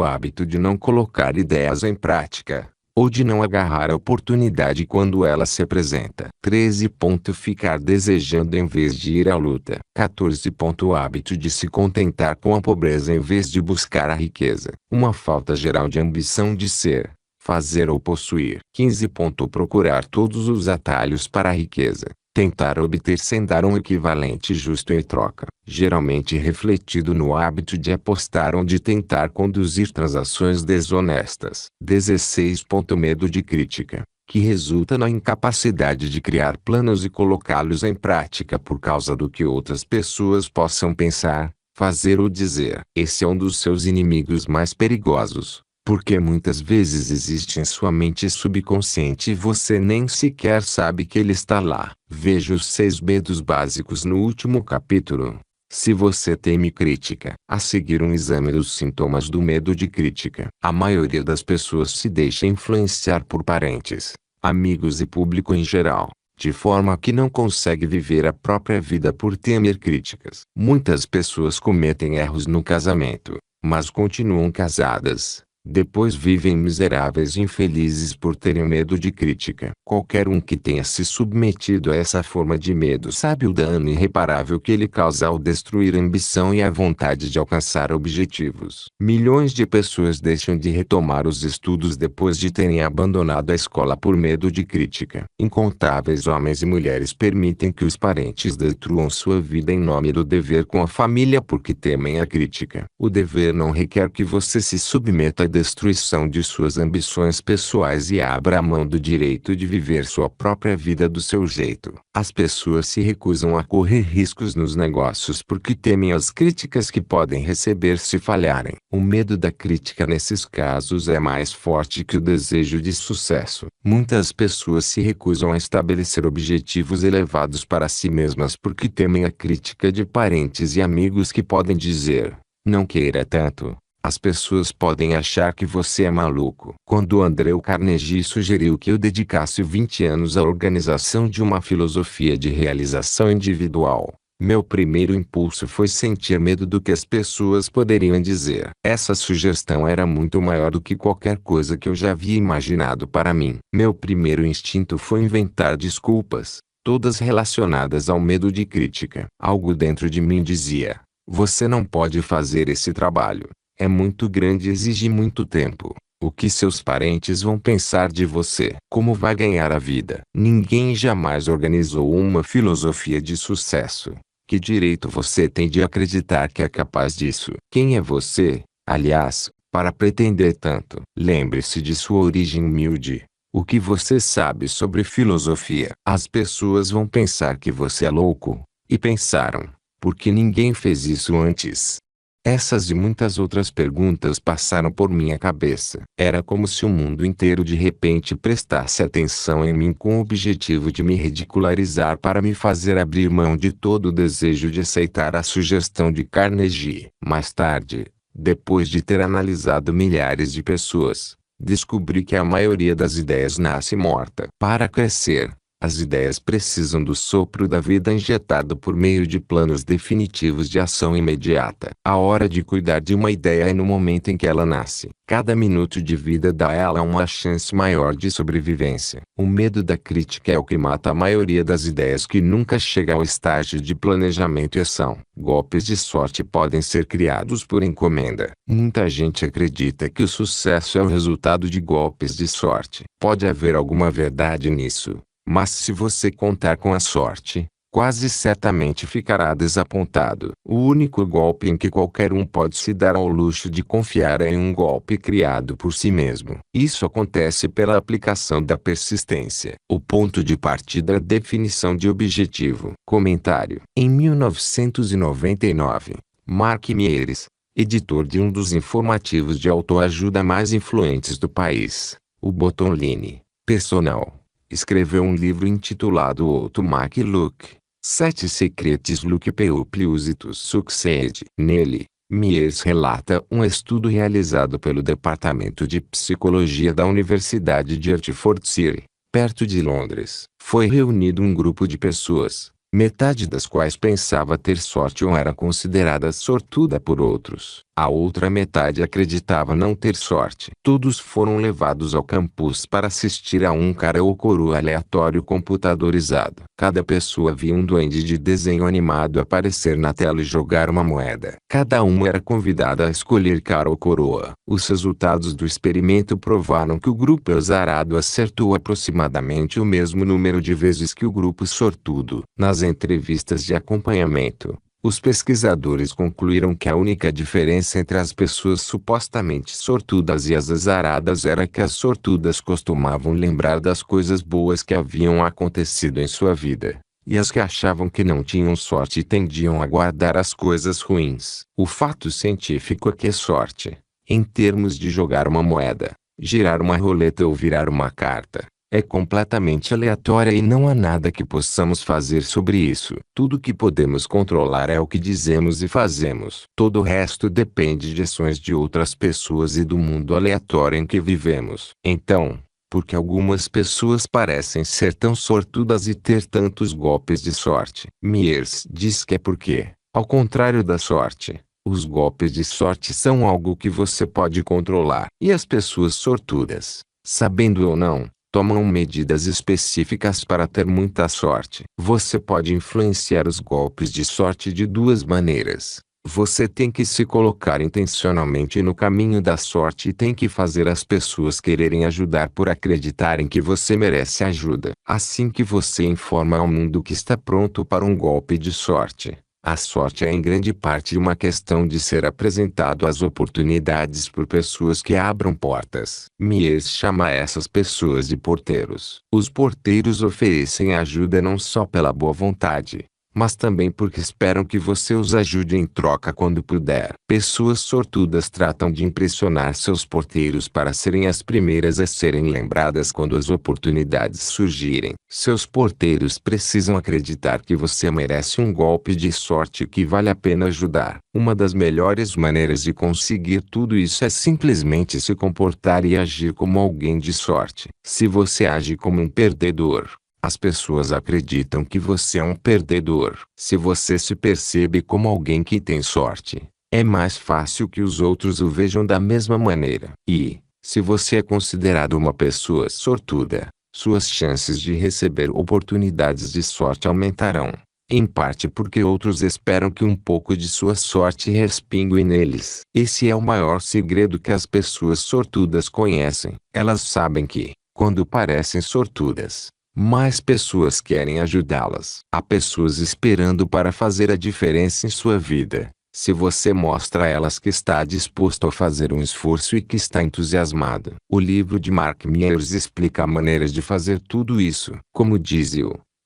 Hábito de não colocar ideias em prática, ou de não agarrar a oportunidade quando ela se apresenta. 13. Ficar desejando em vez de ir à luta. 14. Hábito de se contentar com a pobreza em vez de buscar a riqueza. Uma falta geral de ambição de ser, fazer ou possuir. 15. Procurar todos os atalhos para a riqueza. Tentar obter sem dar um equivalente justo em troca, geralmente refletido no hábito de apostar ou de tentar conduzir transações desonestas. 16. Medo de crítica, que resulta na incapacidade de criar planos e colocá-los em prática por causa do que outras pessoas possam pensar, fazer ou dizer. Esse é um dos seus inimigos mais perigosos, porque muitas vezes existe em sua mente subconsciente e você nem sequer sabe que ele está lá. Veja os 6 medos básicos no último capítulo. Se você teme crítica, a seguir um exame dos sintomas do medo de crítica. A maioria das pessoas se deixa influenciar por parentes, amigos e público em geral, de forma que não consegue viver a própria vida por temer críticas. Muitas pessoas cometem erros no casamento, mas continuam casadas. Depois vivem miseráveis e infelizes por terem medo de crítica. Qualquer um que tenha se submetido a essa forma de medo sabe o dano irreparável que ele causa ao destruir a ambição e a vontade de alcançar objetivos. Milhões de pessoas deixam de retomar os estudos depois de terem abandonado a escola por medo de crítica. Incontáveis homens e mulheres permitem que os parentes destruam sua vida em nome do dever com a família porque temem a crítica. O dever não requer que você se submeta à destruição de suas ambições pessoais e abra a mão do direito de viver sua própria vida do seu jeito. As pessoas se recusam a correr riscos nos negócios porque temem as críticas que podem receber se falharem. O medo da crítica nesses casos é mais forte que o desejo de sucesso. Muitas pessoas se recusam a estabelecer objetivos elevados para si mesmas porque temem a crítica de parentes e amigos que podem dizer: "Não queira tanto. As pessoas podem achar que você é maluco." Quando Andrew Carnegie sugeriu que eu dedicasse 20 anos à organização de uma filosofia de realização individual, meu primeiro impulso foi sentir medo do que as pessoas poderiam dizer. Essa sugestão era muito maior do que qualquer coisa que eu já havia imaginado para mim. Meu primeiro instinto foi inventar desculpas, todas relacionadas ao medo de crítica. Algo dentro de mim dizia: "Você não pode fazer esse trabalho. É muito grande e exige muito tempo. O que seus parentes vão pensar de você? Como vai ganhar a vida?" Ninguém jamais organizou uma filosofia de sucesso. Que direito você tem de acreditar que é capaz disso? Quem é você, aliás, para pretender tanto? Lembre-se de sua origem humilde. O que você sabe sobre filosofia? As pessoas vão pensar que você é louco. E pensaram, porque ninguém fez isso antes. Essas e muitas outras perguntas passaram por minha cabeça. Era como se o mundo inteiro de repente prestasse atenção em mim com o objetivo de me ridicularizar para me fazer abrir mão de todo o desejo de aceitar a sugestão de Carnegie. Mais tarde, depois de ter analisado milhares de pessoas, descobri que a maioria das ideias nasce morta. Para crescer, as ideias precisam do sopro da vida injetado por meio de planos definitivos de ação imediata. A hora de cuidar de uma ideia é no momento em que ela nasce. Cada minuto de vida dá a ela uma chance maior de sobrevivência. O medo da crítica é o que mata a maioria das ideias que nunca chega ao estágio de planejamento e ação. Golpes de sorte podem ser criados por encomenda. Muita gente acredita que o sucesso é o resultado de golpes de sorte. Pode haver alguma verdade nisso. Mas se você contar com a sorte, quase certamente ficará desapontado. O único golpe em que qualquer um pode se dar ao luxo de confiar é em um golpe criado por si mesmo. Isso acontece pela aplicação da persistência. O ponto de partida é a definição de objetivo. Comentário. Em 1999, Mark Mieres, editor de um dos informativos de autoajuda mais influentes do país, o Bottomline Personal, escreveu um livro intitulado How to Make Luck, 7 Secrets Luck People Use to Succeed. Nele, Mieres relata um estudo realizado pelo Departamento de Psicologia da Universidade de Hertfordshire, perto de Londres. Foi reunido um grupo de pessoas, metade das quais pensava ter sorte ou era considerada sortuda por outros. A outra metade acreditava não ter sorte. Todos foram levados ao campus para assistir a um cara ou coroa aleatório computadorizado. Cada pessoa via um duende de desenho animado aparecer na tela e jogar uma moeda. Cada um era convidado a escolher cara ou coroa. Os resultados do experimento provaram que o grupo azarado acertou aproximadamente o mesmo número de vezes que o grupo sortudo. Nas entrevistas de acompanhamento, os pesquisadores concluíram que a única diferença entre as pessoas supostamente sortudas e as azaradas era que as sortudas costumavam lembrar das coisas boas que haviam acontecido em sua vida, e as que achavam que não tinham sorte tendiam a guardar as coisas ruins. O fato científico é que sorte, em termos de jogar uma moeda, girar uma roleta ou virar uma carta, é completamente aleatória e não há nada que possamos fazer sobre isso. Tudo que podemos controlar é o que dizemos e fazemos. Todo o resto depende de ações de outras pessoas e do mundo aleatório em que vivemos. Então, porque algumas pessoas parecem ser tão sortudas e ter tantos golpes de sorte? Myers diz que é porque, ao contrário da sorte, os golpes de sorte são algo que você pode controlar. E as pessoas sortudas, sabendo ou não, tomam medidas específicas para ter muita sorte. Você pode influenciar os golpes de sorte de duas maneiras. Você tem que se colocar intencionalmente no caminho da sorte e tem que fazer as pessoas quererem ajudar por acreditarem que você merece ajuda. Assim que você informa ao mundo que está pronto para um golpe de sorte. A sorte é em grande parte uma questão de ser apresentado às oportunidades por pessoas que abram portas. Myers chama essas pessoas de porteiros. Os porteiros oferecem ajuda não só pela boa vontade, mas também porque esperam que você os ajude em troca quando puder. Pessoas sortudas tratam de impressionar seus porteiros para serem as primeiras a serem lembradas quando as oportunidades surgirem. Seus porteiros precisam acreditar que você merece um golpe de sorte que vale a pena ajudar. Uma das melhores maneiras de conseguir tudo isso é simplesmente se comportar e agir como alguém de sorte. Se você age como um perdedor, as pessoas acreditam que você é um perdedor. Se você se percebe como alguém que tem sorte, é mais fácil que os outros o vejam da mesma maneira. E, se você é considerado uma pessoa sortuda, suas chances de receber oportunidades de sorte aumentarão. Em parte porque outros esperam que um pouco de sua sorte respingue neles. Esse é o maior segredo que as pessoas sortudas conhecem. Elas sabem que, quando parecem sortudas, mais pessoas querem ajudá-las. Há pessoas esperando para fazer a diferença em sua vida. Se você mostra a elas que está disposto a fazer um esforço e que está entusiasmado. O livro de Mark Myers explica maneiras de fazer tudo isso. Como diz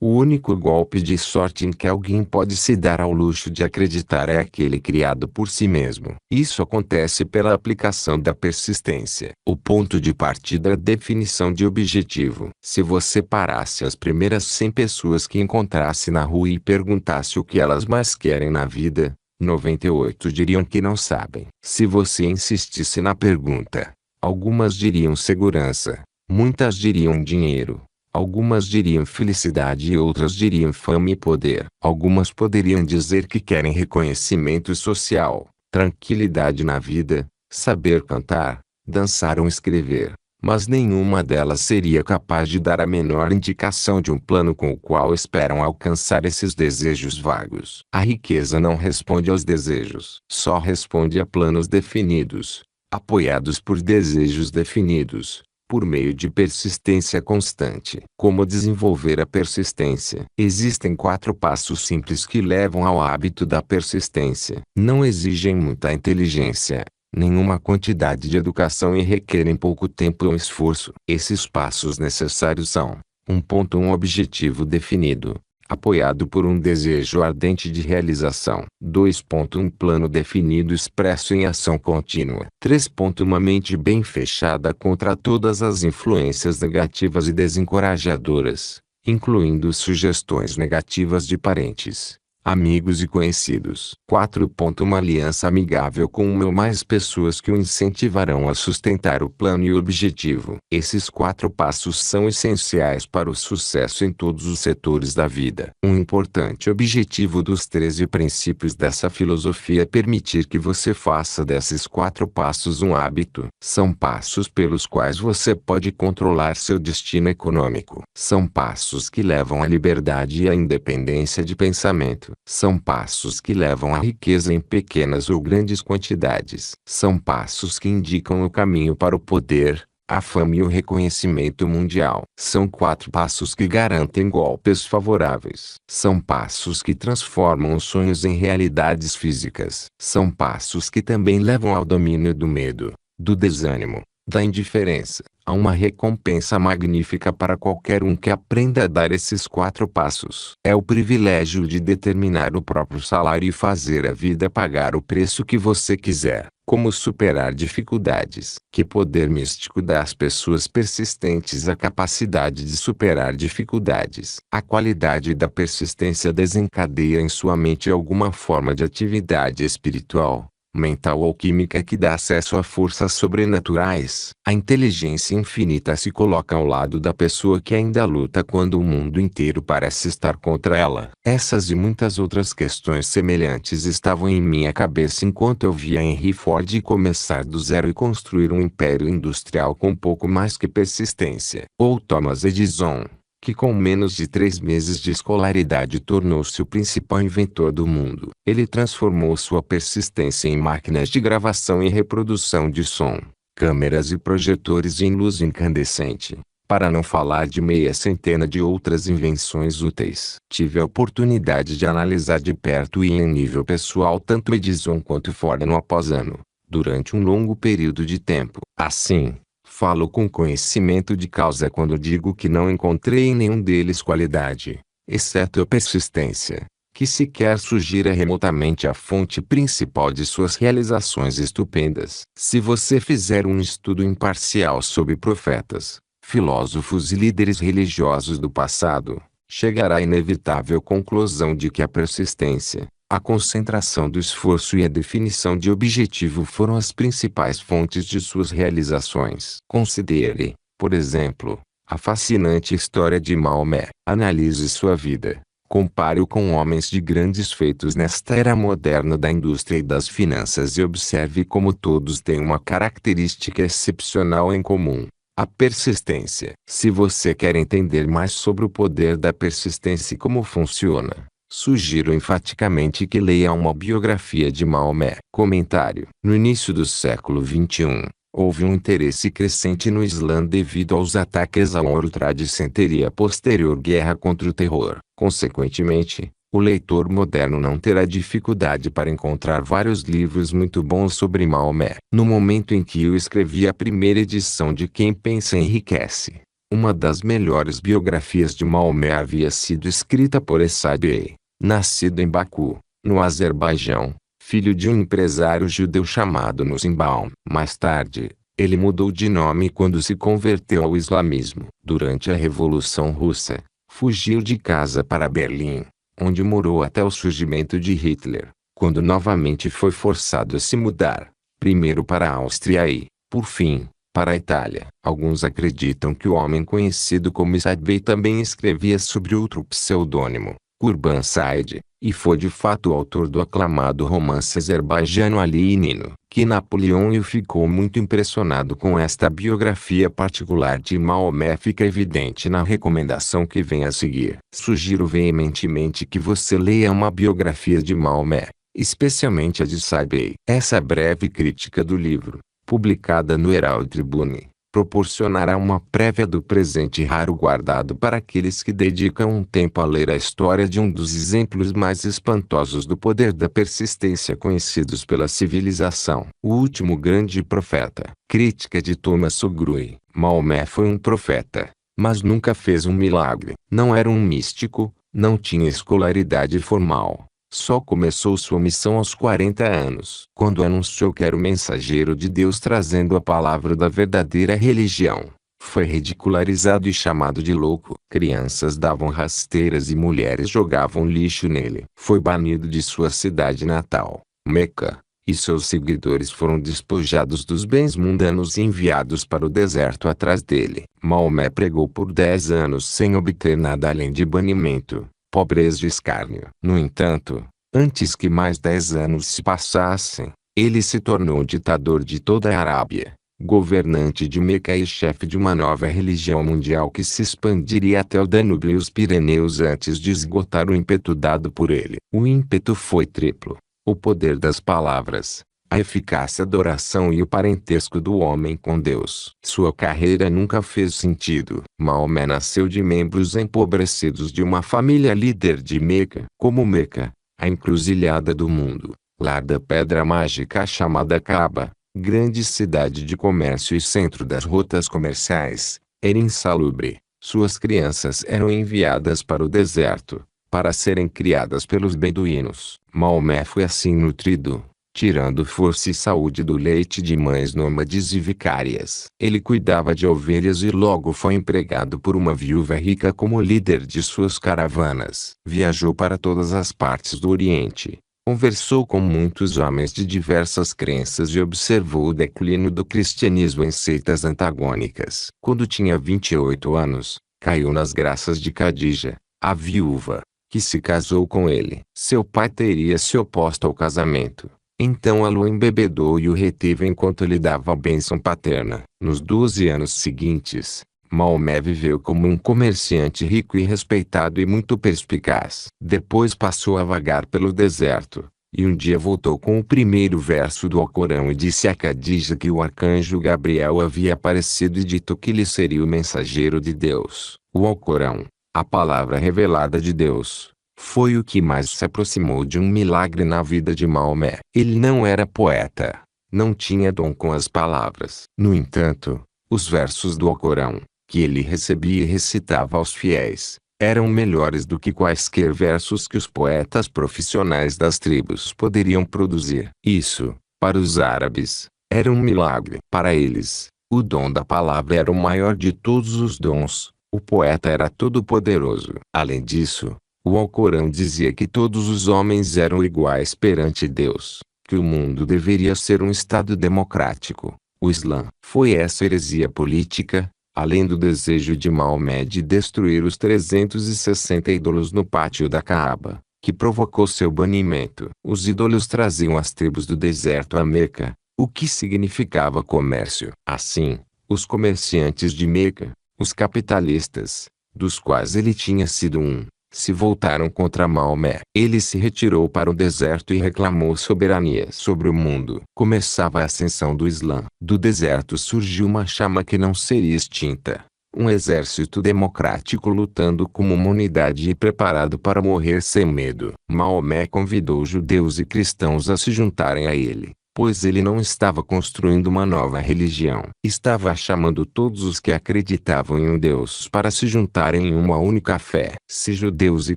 o único golpe de sorte em que alguém pode se dar ao luxo de acreditar é aquele criado por si mesmo. Isso acontece pela aplicação da persistência. O ponto de partida é a definição de objetivo. Se você parasse as primeiras 100 pessoas que encontrasse na rua e perguntasse o que elas mais querem na vida, 98 diriam que não sabem. Se você insistisse na pergunta, algumas diriam segurança, muitas diriam dinheiro. Algumas diriam felicidade e outras diriam fama e poder. Algumas poderiam dizer que querem reconhecimento social, tranquilidade na vida, saber cantar, dançar ou escrever. Mas nenhuma delas seria capaz de dar a menor indicação de um plano com o qual esperam alcançar esses desejos vagos. A riqueza não responde aos desejos. Só responde a planos definidos, apoiados por desejos definidos, por meio de persistência constante. Como desenvolver a persistência? Existem 4 passos simples que levam ao hábito da persistência. Não exigem muita inteligência, nenhuma quantidade de educação e requerem pouco tempo ou esforço. Esses passos necessários são: 1. Um objetivo definido, apoiado por um desejo ardente de realização. 2. Um plano definido expresso em ação contínua. 3. Uma mente bem fechada contra todas as influências negativas e desencorajadoras, incluindo sugestões negativas de parentes, amigos e conhecidos. 4. Uma aliança amigável com uma ou mais pessoas que o incentivarão a sustentar o plano e o objetivo. Esses 4 passos são essenciais para o sucesso em todos os setores da vida. Um importante objetivo dos 13 princípios dessa filosofia é permitir que você faça desses 4 passos um hábito. São passos pelos quais você pode controlar seu destino econômico. São passos que levam à liberdade e à independência de pensamento. São passos que levam à riqueza em pequenas ou grandes quantidades. São passos que indicam o caminho para o poder, a fama e o reconhecimento mundial. São 4 passos que garantem golpes favoráveis. São passos que transformam os sonhos em realidades físicas. São passos que também levam ao domínio do medo, do desânimo, Da indiferença, há uma recompensa magnífica para qualquer um que aprenda a dar esses 4 passos. É o privilégio de determinar o próprio salário e fazer a vida pagar o preço que você quiser. Como superar dificuldades. Que poder místico dá às pessoas persistentes a capacidade de superar dificuldades. A qualidade da persistência desencadeia em sua mente alguma forma de atividade espiritual, mental ou química que dá acesso a forças sobrenaturais. A inteligência infinita se coloca ao lado da pessoa que ainda luta quando o mundo inteiro parece estar contra ela. Essas e muitas outras questões semelhantes estavam em minha cabeça enquanto eu via Henry Ford começar do zero e construir um império industrial com pouco mais que persistência. Ou Thomas Edison, que com menos de 3 meses de escolaridade tornou-se o principal inventor do mundo. Ele transformou sua persistência em máquinas de gravação e reprodução de som, câmeras e projetores em luz incandescente, para não falar de meia centena de outras invenções úteis. Tive a oportunidade de analisar de perto e em nível pessoal tanto Edison quanto Ford ano após ano, durante um longo período de tempo. Assim, falo com conhecimento de causa quando digo que não encontrei em nenhum deles qualidade, exceto a persistência, que sequer sugira remotamente a fonte principal de suas realizações estupendas. Se você fizer um estudo imparcial sobre profetas, filósofos e líderes religiosos do passado, chegará à inevitável conclusão de que a persistência, a concentração do esforço e a definição de objetivo foram as principais fontes de suas realizações. Considere, por exemplo, a fascinante história de Maomé. Analise sua vida. Compare-o com homens de grandes feitos nesta era moderna da indústria e das finanças e observe como todos têm uma característica excepcional em comum: a persistência. Se você quer entender mais sobre o poder da persistência e como funciona, sugiro enfaticamente que leia uma biografia de Maomé. Comentário. No início do século XXI, houve um interesse crescente no Islã devido aos ataques ao World Trade Center e à posterior guerra contra o terror. Consequentemente, o leitor moderno não terá dificuldade para encontrar vários livros muito bons sobre Maomé. No momento em que eu escrevi a primeira edição de Quem Pensa Enriquece, uma das melhores biografias de Maomé havia sido escrita por Essa Bey, nascido em Baku, no Azerbaijão, filho de um empresário judeu chamado Nusimbaum. Mais tarde, ele mudou de nome quando se converteu ao islamismo. Durante a Revolução Russa, fugiu de casa para Berlim, onde morou até o surgimento de Hitler, quando novamente foi forçado a se mudar, primeiro para a Áustria e, por fim, para a Itália. Alguns acreditam que o homem conhecido como Issa Bey também escrevia sobre outro pseudônimo, Kurban Said, e foi de fato o autor do aclamado romance azerbaijano Ali Nino. Que Napoleão Hill ficou muito impressionado com esta biografia particular de Maomé fica evidente na recomendação que vem a seguir. Sugiro veementemente que você leia uma biografia de Maomé, especialmente a de Issa Bey. Essa breve crítica do livro, publicada no Herald Tribune, proporcionará uma prévia do presente raro guardado para aqueles que dedicam um tempo a ler a história de um dos exemplos mais espantosos do poder da persistência conhecidos pela civilização. O último grande profeta. Crítica de Thomas Sugruy. Maomé foi um profeta, mas nunca fez um milagre. Não era um místico, não tinha escolaridade formal. Só começou sua missão aos 40 anos, quando anunciou que era o mensageiro de Deus trazendo a palavra da verdadeira religião. Foi ridicularizado e chamado de louco. Crianças davam rasteiras e mulheres jogavam lixo nele. Foi banido de sua cidade natal, Meca, e seus seguidores foram despojados dos bens mundanos e enviados para o deserto atrás dele. Maomé pregou por 10 anos sem obter nada além de banimento, pobreza e escárnio. No entanto, antes que mais 10 anos se passassem, ele se tornou ditador de toda a Arábia, governante de Meca e chefe de uma nova religião mundial que se expandiria até o Danúbio e os Pirineus antes de esgotar o ímpeto dado por ele. O ímpeto foi triplo: o poder das palavras, a eficácia da oração e o parentesco do homem com Deus. Sua carreira nunca fez sentido. Maomé nasceu de membros empobrecidos de uma família líder de Meca. Como Meca, a encruzilhada do mundo, lar da pedra mágica chamada Kaaba, grande cidade de comércio e centro das rotas comerciais, era insalubre. Suas crianças eram enviadas para o deserto, para serem criadas pelos beduínos. Maomé foi assim nutrido, tirando força e saúde do leite de mães nômades e vicárias. Ele cuidava de ovelhas e logo foi empregado por uma viúva rica como líder de suas caravanas. Viajou para todas as partes do Oriente. Conversou com muitos homens de diversas crenças e observou o declínio do cristianismo em seitas antagônicas. Quando tinha 28 anos, caiu nas graças de Khadija, a viúva, que se casou com ele. Seu pai teria se oposto ao casamento. Então ela o embebedou e o reteve enquanto lhe dava a bênção paterna. Nos 12 anos seguintes, Maomé viveu como um comerciante rico e respeitado e muito perspicaz. Depois passou a vagar pelo deserto, e um dia voltou com o primeiro verso do Alcorão e disse a Khadija que o arcanjo Gabriel havia aparecido e dito que ele seria o mensageiro de Deus. O Alcorão, a palavra revelada de Deus, foi o que mais se aproximou de um milagre na vida de Maomé. Ele não era poeta, não tinha dom com as palavras. No entanto, os versos do Alcorão, que ele recebia e recitava aos fiéis, eram melhores do que quaisquer versos que os poetas profissionais das tribos poderiam produzir. Isso, para os árabes, era um milagre. Para eles, o dom da palavra era o maior de todos os dons. O poeta era todo-poderoso. Além disso, o Alcorão dizia que todos os homens eram iguais perante Deus, que o mundo deveria ser um estado democrático. O Islã foi essa heresia política, além do desejo de Maomé de destruir os 360 ídolos no pátio da Caaba, que provocou seu banimento. Os ídolos traziam as tribos do deserto a Meca, o que significava comércio. Assim, os comerciantes de Meca, os capitalistas, dos quais ele tinha sido um, se voltaram contra Maomé. Ele se retirou para o deserto e reclamou soberania sobre o mundo. Começava a ascensão do Islã. Do deserto surgiu uma chama que não seria extinta. Um exército democrático lutando como uma unidade e preparado para morrer sem medo. Maomé convidou judeus e cristãos a se juntarem a ele, pois ele não estava construindo uma nova religião. Estava chamando todos os que acreditavam em um Deus para se juntarem em uma única fé. Se judeus e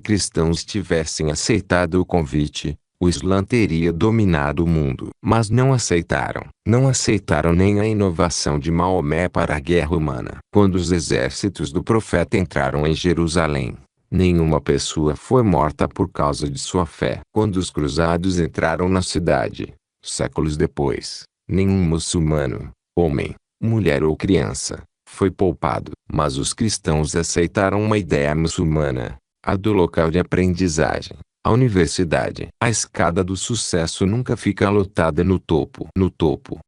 cristãos tivessem aceitado o convite, o Islã teria dominado o mundo. Mas não aceitaram. Não aceitaram nem a inovação de Maomé para a guerra humana. Quando os exércitos do profeta entraram em Jerusalém, nenhuma pessoa foi morta por causa de sua fé. Quando os cruzados entraram na cidade, séculos depois, nenhum muçulmano, homem, mulher ou criança, foi poupado. Mas os cristãos aceitaram uma ideia muçulmana, a do local de aprendizagem, a universidade. A escada do sucesso nunca fica lotada no topo. No topo,